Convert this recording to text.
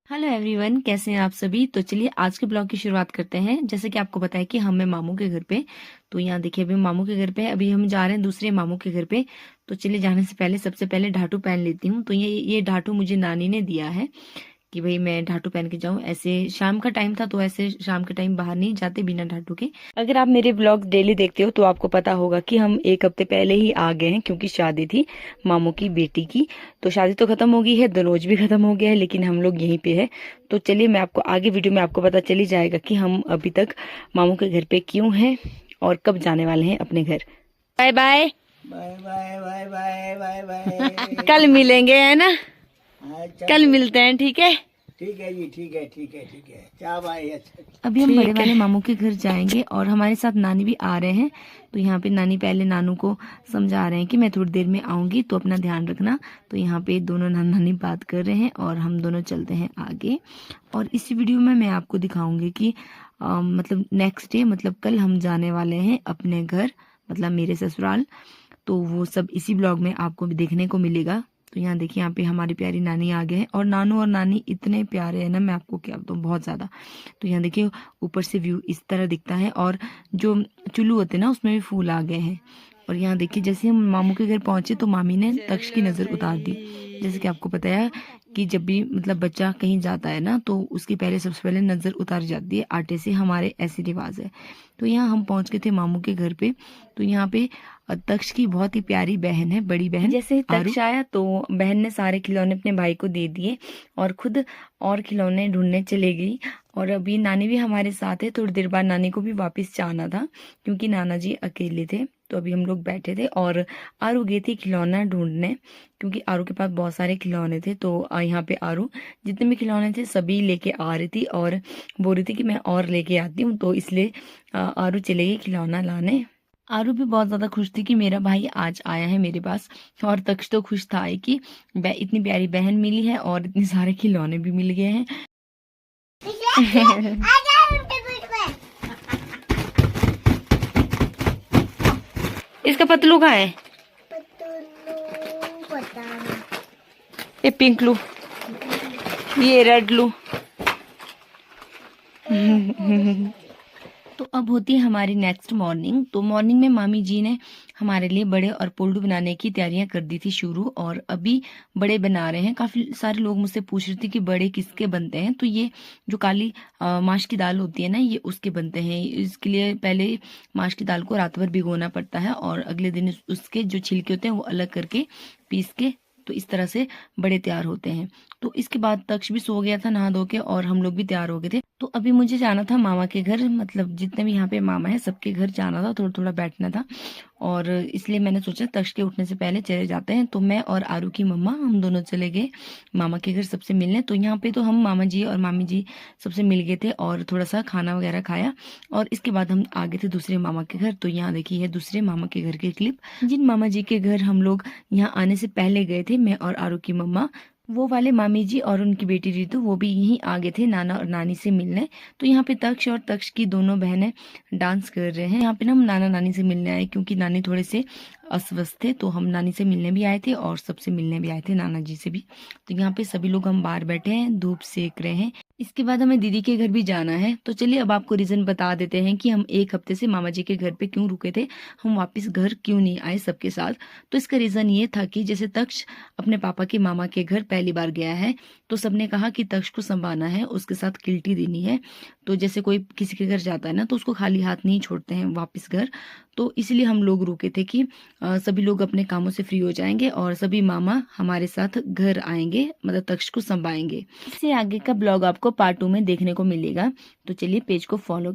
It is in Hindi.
हेलो एवरीवन, कैसे हैं आप सभी। तो चलिए आज के ब्लॉग की शुरुआत करते हैं। जैसे कि आपको पता है कि हम मामू के घर पे, तो यहाँ देखिए अभी मामू के घर पे, अभी हम जा रहे हैं दूसरे मामू के घर पे। तो चलिए जाने से पहले सबसे पहले ढाटू पहन लेती हूँ। तो ये ढाटू मुझे नानी ने दिया है कि भाई मैं ढाटू पहन के जाऊं। ऐसे शाम का टाइम था तो ऐसे शाम के टाइम बाहर नहीं जाते बिना ढाटू के। अगर आप मेरे ब्लॉग डेली देखते हो तो आपको पता होगा कि हम एक हफ्ते पहले ही आ गए हैं, क्योंकि शादी थी मामू की बेटी की। तो शादी तो खत्म हो गई है, दरोज भी खत्म हो गया है, लेकिन हम लोग यहीं पे है। तो चलिए मैं आपको आगे वीडियो में आपको पता चली जाएगा कि हम अभी तक मामू के घर पे क्यों हैं और कब जाने वाले हैं अपने घर। Bye bye bye bye bye bye bye bye. कल मिलेंगे, है ना। अच्छा, कल मिलते हैं, ठीक है। ठीक है जी, ठीक है ठीक है ठीक है। क्या भाई, अच्छा अभी हम बड़े वाले मामू के घर जाएंगे और हमारे साथ नानी भी आ रहे हैं। तो यहाँ पे नानी पहले नानू को समझा रहे हैं कि मैं थोड़ी देर में आऊंगी तो अपना ध्यान रखना। तो यहाँ पे दोनों नाना नानी बात कर रहे हैं और हम दोनों चलते हैं आगे। और इस वीडियो में मैं आपको दिखाऊंगी कि मतलब नेक्स्ट डे, मतलब कल हम जाने वाले हैं अपने घर, मतलब मेरे ससुराल। तो वो सब इसी ब्लॉग में आपको भी देखने को मिलेगा। तो यहाँ देखिए, यहाँ पे हमारी प्यारी नानी आ गए हैं और नानू और नानी इतने प्यारे हैं ना, मैं आपको क्या बताऊँ, बहुत ज्यादा। तो यहाँ देखिए ऊपर से व्यू इस तरह दिखता है और जो चुल्लू होते हैं ना उसमें भी फूल आ गए हैं। और यहाँ देखिए जैसे हम मामू के घर पहुंचे तो मामी ने तक्ष की नजर उतार दी। जैसे कि आपको पता है कि जब भी मतलब बच्चा कहीं जाता है ना तो उसकी पहले सबसे पहले नजर उतार जाती है आटे से, हमारे ऐसी रिवाज है। तो यहाँ हम पहुंच गए थे मामू के घर पे। तो यहाँ पे तक्ष की बहुत ही प्यारी बहन है, बड़ी बहन। जैसे ही तक्ष आया तो बहन ने सारे खिलौने अपने भाई को दे दिए और खुद और खिलौने ढूंढने चले गई। और अभी नानी भी हमारे साथ है। थोड़ी देर बाद नानी को भी वापस जाना था क्योंकि नाना जी अकेले थे। तो अभी हम लोग बैठे थे और आरू गई थी खिलौना ढूंढने, क्योंकि आरू के पास बहुत सारे खिलौने थे। तो यहाँ पे आरू जितने भी खिलौने थे सभी लेके आ रही थी और बोल रही थी कि मैं और लेके आती हूँ। तो इसलिए आरू चले गई खिलौना लाने। आरू भी बहुत ज्यादा खुश थी कि मेरा भाई आज आया है मेरे पास। और तक्ष तो खुश था कि इतनी प्यारी बहन मिली है और इतने सारे खिलौने भी मिल गए हैं। इसका पतलू कहाँ है? ये पिंक लू, ये रेड लू। तो अब होती है हमारी नेक्स्ट मॉर्निंग। तो मॉर्निंग में मामी जी ने हमारे लिए बड़े और पोल्डू बनाने की तैयारियां कर दी थी शुरू, और अभी बड़े बना रहे हैं। काफी सारे लोग मुझसे पूछ रहे थे कि बड़े किसके बनते हैं। तो ये जो काली माश की दाल होती है ना, ये उसके बनते हैं। इसके लिए पहले माश की दाल को रात भर भिगोना पड़ता है और अगले दिन उसके जो छिलके होते हैं वो अलग करके पीस के, तो इस तरह से बड़े तैयार होते हैं। तो इसके बाद तक्ष भी सो गया था नहा धो के और हम लोग भी तैयार हो गए थे। तो अभी मुझे जाना था मामा के घर, मतलब जितने भी यहाँ पे मामा है सबके घर जाना था, थोड़ा थोड़ा बैठना था। और इसलिए मैंने सोचा तक्ष के उठने से पहले चले जाते हैं। तो मैं और आरू की मम्मा हम दोनों चले गए मामा के घर सबसे मिलने। तो यहाँ पे तो हम मामा जी और मामी जी सबसे मिल गए थे और थोड़ा सा खाना वगैरह खाया। और इसके बाद हम आ गए थे दूसरे मामा के घर। तो यहाँ देखिए है दूसरे मामा के घर के क्लिप। जिन मामा जी के घर हम लोग यहाँ आने से पहले गए थे, मैं और आरू की मम्मा, वो वाले मामी जी और उनकी बेटी रितु, वो भी यहीं आ गए थे नाना और नानी से मिलने। तो यहाँ पे तक्ष और तक्ष की दोनों बहनें डांस कर रहे हैं। यहाँ पे ना हम नाना नानी से मिलने आए क्योंकि नानी थोड़े से अस्वस्थ थे। तो हम नानी से मिलने भी आए थे और सबसे मिलने भी आए थे, नाना जी से भी। तो यहाँ पे सभी लोग हम बाहर बैठे हैं, धूप सेक रहे हैं। इसके बाद हमें दीदी के घर भी जाना है। तो चलिए अब आपको रीजन बता देते हैं कि हम एक हफ्ते से मामा जी के घर पे क्यों रुके थे, हम वापस घर क्यों नहीं आए सबके साथ। तो इसका रीजन ये था कि जैसे तक्ष अपने पापा के मामा के घर पहली बार गया है, तो सबने कहा कि तक्ष को संभालना है, उसके साथ किल्टी देनी है। तो जैसे कोई किसी के घर जाता है ना तो उसको खाली हाथ नहीं छोड़ते हैं वापस घर। तो इसलिए हम लोग रुके थे कि सभी लोग अपने कामों से फ्री हो जाएंगे और सभी मामा हमारे साथ घर आएंगे, मतलब तक्ष को संभालेंगे। इससे आगे का ब्लॉग आपको पार्ट 2 में देखने को मिलेगा। तो चलिए पेज को फॉलो